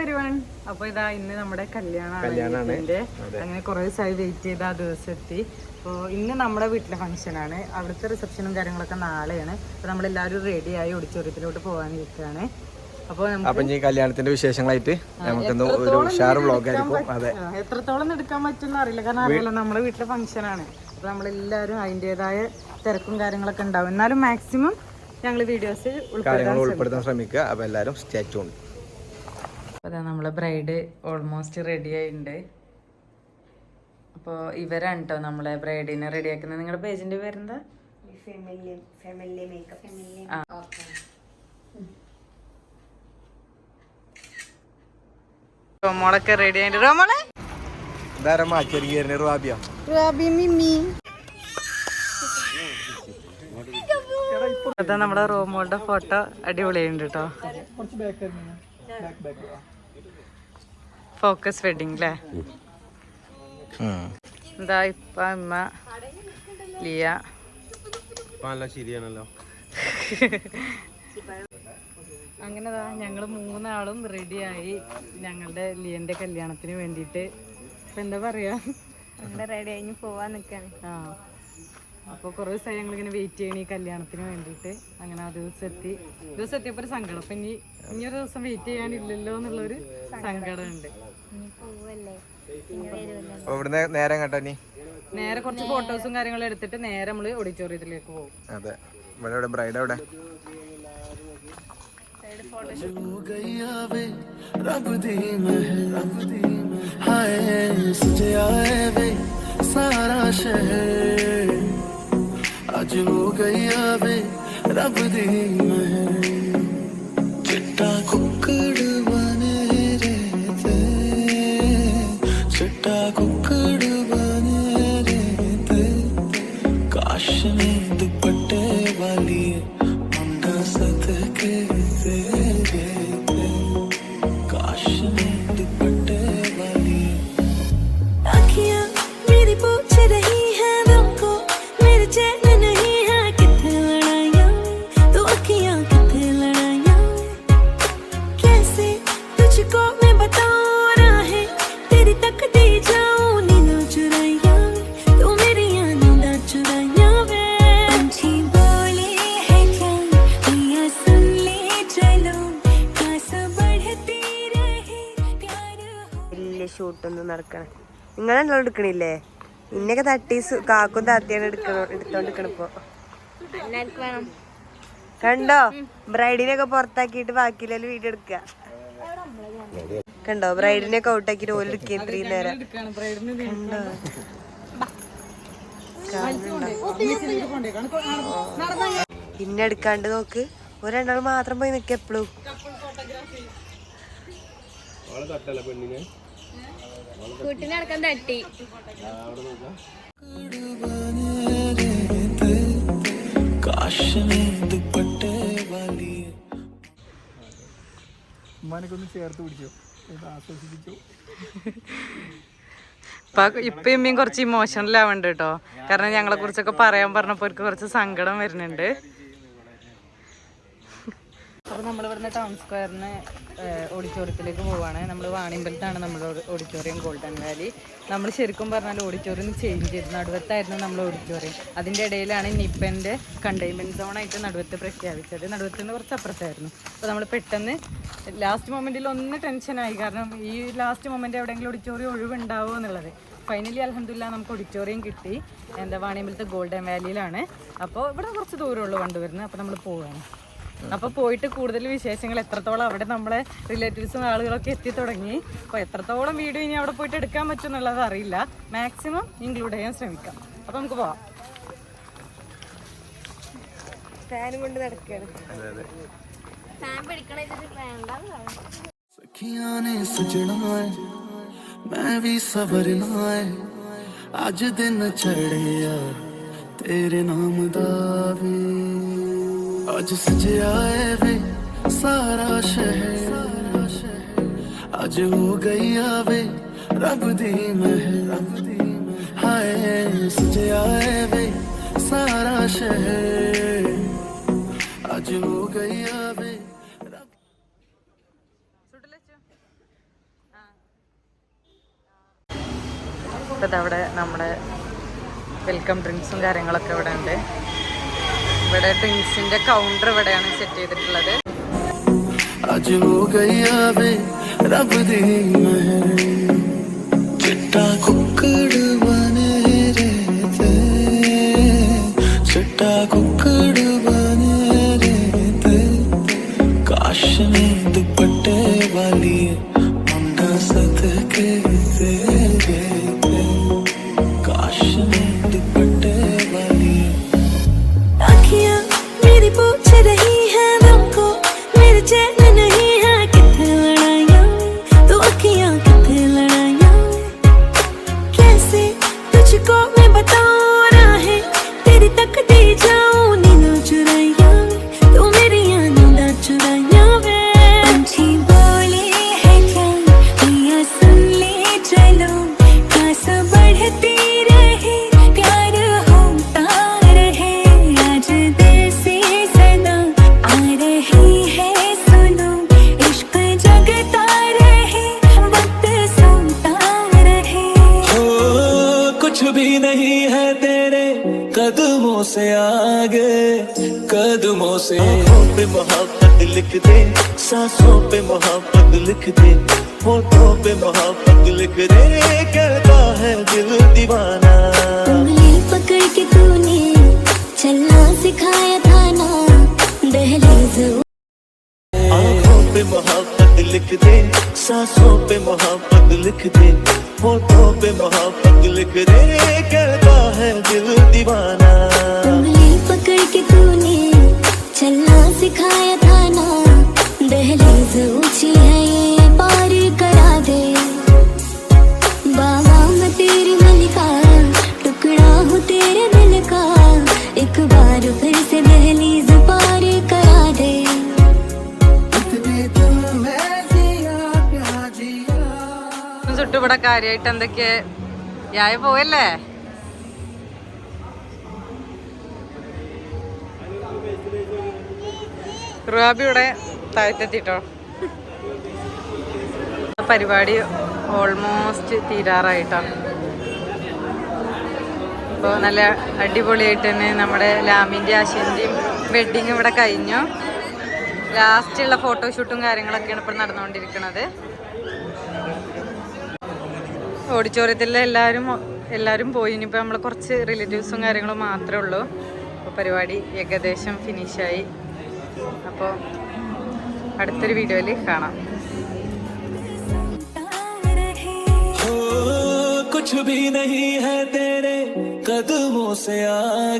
Everyone. അപ്പൊ ഇതാ ഇന്ന് നമ്മുടെ കല്യാണമാണ്. അങ്ങനെ കുറെ ദിവസമായി വെയിറ്റ് ചെയ്ത് ആ ദിവസം എത്തി. അപ്പോൾ ഇന്ന് നമ്മുടെ വീട്ടിലെ ഫംഗ്ഷനാണ്. അവിടുത്തെ റിസപ്ഷനും കാര്യങ്ങളൊക്കെ നാളെയാണ്. അപ്പോൾ നമ്മളെല്ലാവരും റെഡിയായി ഓഡിറ്റോറിയത്തിലോട്ട് പോകാൻ നിൽക്കുകയാണ്. അപ്പോൾ ഈ കല്യാണത്തിന്റെ വിശേഷങ്ങളായിട്ട് എത്രത്തോളം എടുക്കാൻ പറ്റുമെന്ന് അറിയില്ല. കാരണം അറിയില്ല നമ്മുടെ വീട്ടിലെ ഫംഗ്ഷനാണ്. അപ്പോൾ നമ്മളെല്ലാവരും അതിൻ്റെതായ തിരക്കും കാര്യങ്ങളൊക്കെ ഉണ്ടാവും. എന്നാലും മാക്സിമം ഞങ്ങൾ വീഡിയോസ് ഉൾപ്പെടുത്താൻ ശ്രമിക്കുക. അപ്പോൾ എല്ലാവരും സ്റ്റേ ട്യൂൺഡ്. അപ്പോൾ അതാ നമ്മളെ ബ്രൈഡ് ഓൾമോസ്റ്റ് റെഡി ആയിട്ടുണ്ട്. അപ്പോൾ ഇവരാണ് കേട്ടോ നമ്മളെ ബ്രൈഡിനെ റെഡിയാക്കുന്നത്. നിങ്ങളുടെ പേജിന്റെ പേരെന്താ? റോമോളൊക്കെ റെഡി ആയിട്ട് റോമോളെ അതാ നമ്മുടെ റോമോളുടെ ഫോട്ടോ അടിപൊളിയുണ്ട് കേട്ടോ. ഫോക്കസ് വെഡിങ് അല്ലേ? എന്താ ഇപ്പ അമ്മ ലിയ അങ്ങനെതാ ഞങ്ങൾ മൂന്നാളും റെഡിയായി ഞങ്ങളുടെ ലിയന്റെ കല്യാണത്തിന് വേണ്ടിയിട്ട്. ഇപ്പൊ എന്താ പറയാ, റെഡി ആയി പോവാൻ നിൽക്കാണ്. അപ്പോൾ കുറേ ദിവസമായി ഞങ്ങളിങ്ങനെ വെയിറ്റ് ചെയ്യണം ഈ കല്യാണത്തിന് വേണ്ടിയിട്ട്. അങ്ങനെ ആ ദിവസം എത്തിയപ്പോൾ ഒരു സങ്കടം. അപ്പം ഇനിയൊരു ദിവസം വെയിറ്റ് ചെയ്യാനില്ലല്ലോ എന്നുള്ളൊരു സങ്കടമുണ്ട്. നേരെ കുറച്ച് ഫോട്ടോസും കാര്യങ്ങളും എടുത്തിട്ട് നേരെ നമ്മള് ഓഡിറ്റോറിയത്തിലേക്ക് പോകും. അതെ, ഇവിടെ ബ്രൈഡ് അവിടെ आज हो गई आवे रब दी महर चिट्टा कुक्कड़ बने रहते चिट्टा कुक्कड़ बने रहते काश में दुपट्टे वाली मुंडा सदके तेरे काश में दुपट्टे वाली आँखियाँ मेरी पूछ रही है हमको मेरे चैन ഷൂട്ടൊന്നും നടക്കണം. നിങ്ങളെല്ലാം എടുക്കണില്ലേ? ഇന്നൊക്കെ തട്ടി കാക്കും താത്തിയാണ് എടുത്തോണ്ടിരിക്കണിപ്പോ. കണ്ടോ, ബ്രൈഡിനെയൊക്കെ പുറത്താക്കിയിട്ട് ബാക്കിയിലെല്ലാം വീഡിയോ എടുക്കുക. കണ്ടോ, ബ്രൈഡിനെയൊക്കെ ഔട്ടാക്കിട്ട് ഓല് എടുക്കുക ഇത്രയും നേരം. പിന്നെ എടുക്കാണ്ട് നോക്ക്, ഒരെണ്ണാൾ മാത്രം പോയി നിൽക്കുക എപ്പോഴും. കൂട്ടിനടക്കം തട്ടി ഇപ്പൊ ഇമ്മയും കുറച്ച് ഇമോഷണൽ ആവണ്ട് കേട്ടോ. കാരണം ഞങ്ങളെ കുറിച്ചൊക്കെ പറയാൻ പറഞ്ഞപ്പോ അവർക്ക് കുറച്ച് സങ്കടം വരുന്നുണ്ട്. അപ്പോൾ നമ്മളിവിടുന്ന് ടൗൺ സ്ക്വയറിന് ഓഡിറ്റോറിയത്തിലേക്ക് പോവുകയാണ്. നമ്മൾ വാണിയമ്പലത്താണ് നമ്മുടെ ഓഡിറ്റോറിയം ഗോൾഡൻ വാലി. നമ്മൾ ശരിക്കും പറഞ്ഞാൽ ഓഡിറ്റോറിയം ചേഞ്ച് ചെയ്തു. നടുവത്തായിരുന്നു നമ്മൾ ഓഡിറ്റോറിയം. അതിൻ്റെ ഇടയിലാണ് നിപ്പൻ്റെ കണ്ടെയ്ൻമെൻറ്റ് സോണായിട്ട് നടുവത്ത് പ്രഖ്യാപിച്ചത്. നടുവത്തിൽ നിന്ന് കുറച്ച് അപ്പുറത്തായിരുന്നു. അപ്പോൾ നമ്മൾ പെട്ടെന്ന് ലാസ്റ്റ് മൊമെൻറ്റിൽ ഒന്ന് ടെൻഷനായി. കാരണം ഈ ലാസ്റ്റ് മൊമെൻറ്റ് എവിടെയെങ്കിലും ഓഡിറ്റോറിയം ഒഴിവുണ്ടാവുമോ എന്നുള്ളത്. ഫൈനലി അൽഹംദുലില്ലാ നമുക്ക് ഓഡിറ്റോറിയം കിട്ടി. വാണിയമ്പലത്തെ ഗോൾഡൻ വാലിയിലാണ്. അപ്പോൾ ഇവിടെ കുറച്ച് ദൂരമുള്ളൂ കൊണ്ടുവരുന്നത്. അപ്പോൾ നമ്മൾ പോവുകയാണ്. അപ്പോൾ പോയിട്ട് കൂടുതൽ വിശേഷങ്ങൾ എത്രത്തോളം അവിടെ നമ്മളെ റിലേറ്റീവ്സും ആളുകളൊക്കെ എത്തി തുടങ്ങി. അപ്പോൾ എത്രത്തോളം വീഡിയോ ഇനി അവിടെ പോയിട്ട് എടുക്കാൻ പറ്റും എന്നുള്ളത് അറിയില്ല. മാക്സിമം ഇൻക്ലൂഡ് ചെയ്യാൻ ശ്രമിക്കാം. അപ്പോൾ നമുക്ക് പോവാം. ഫാനും കൊണ്ട് നടക്കുകയാണ്. आज दिन चढ़िया तेरे नाम दावे आज सजया है वे सारा शहर आज हो गई आवे रब दी महर हाय सजया है वे सारा शहर आज हो गई आवे അപ്പോൾ ഇതവിടെ നമ്മുടെ വെൽക്കം ഡ്രിങ്ക്സും കാര്യങ്ങളൊക്കെ ഇവിടെ ഉണ്ട്. ഇവിടെ ഡ്രിങ്ക്സിൻ്റെ കൗണ്ടർ ഇവിടെയാണ് സെറ്റ് ചെയ്തിട്ടുള്ളത്. आज हो गई आवे रब दी मेहर चिट्टा कुक्कड़ बने रहते चिट्टा कुक्कड़ बने रहते काश में दुपट्टे वाली मुंडा सदके तेरे काश में दुपट्टे वाली आँखियाँ मेरी पूछ रही है हमको मेरे चैन नहीं है कितने लड़ाइयाँ तो अखियाँ कितने लड़ाइयाँ कैसे तुझको मैं बताऊँ राहें तेरी तकती जाऊँ नींद चुराइयाँ तू मेरी नींद चुराइयाँ वे पंछी बोले है क्या पिया सुन ले चलो खास बढ़ती रहे प्यार होता रहे आज दिल से सदा आ रही है सुनो इश्क जगता रहे वक्त सोता रहे हो कुछ भी नहीं है तेरे कदमों से आगे कदमों से आँखों पे मोहब्बत लिख दे सांसों पे मोहब्बत लिख दे होठों पे मोहब्बत लिख दे कहता है दिल दीवाना उंगली पकड़ के तूने चलना सिखाया था ना दहलीज आँखों पे मोहब्बत लिख दे सांसों पे मोहब्बत लिख दे होठों पे मोहब्बत लिख दे कहता है दिल दीवाना उंगली पकड़ के तूने चलना सिखाया था ना दहलीज ऊंची है ये पार करा दे बाबा मैं तेरी मलिका टुकड़ा हूँ तेरे दिल का एक बार फिर से दहलीज पार करा दे ചുറ്റും ഇവിടെ കാര്യമായിട്ട് എന്തൊക്കെ യായ പോവല്ലേ? റുഹാബി ഇവിടെ താഴത്തെത്തിട്ടോ. പരിപാടി ഓൾമോസ്റ്റ് തീരാറായിട്ടോ. അപ്പോൾ നല്ല അടിപൊളിയായിട്ട് തന്നെ നമ്മുടെ ലാമിൻ്റെ ആശിൻ്റെയും വെഡ്ഡിങ് ഇവിടെ കഴിഞ്ഞു. ലാസ്റ്റുള്ള ഫോട്ടോഷൂട്ടും കാര്യങ്ങളൊക്കെയാണ് ഇപ്പോൾ നടന്നുകൊണ്ടിരിക്കുന്നത്. ഓഡിറ്റോറിയത്തിൽ എല്ലാവരും പോയി. ഇനിയിപ്പോൾ നമ്മൾ കുറച്ച് റിലേറ്റീവ്സും കാര്യങ്ങളും മാത്രമേ ഉള്ളൂ. അപ്പോൾ പരിപാടി ഏകദേശം ഫിനിഷായി. അപ്പോൾ അടുത്തൊരു വീഡിയോയിൽ കാണാം. कुछ भी नहीं है तेरे कदमों से आगे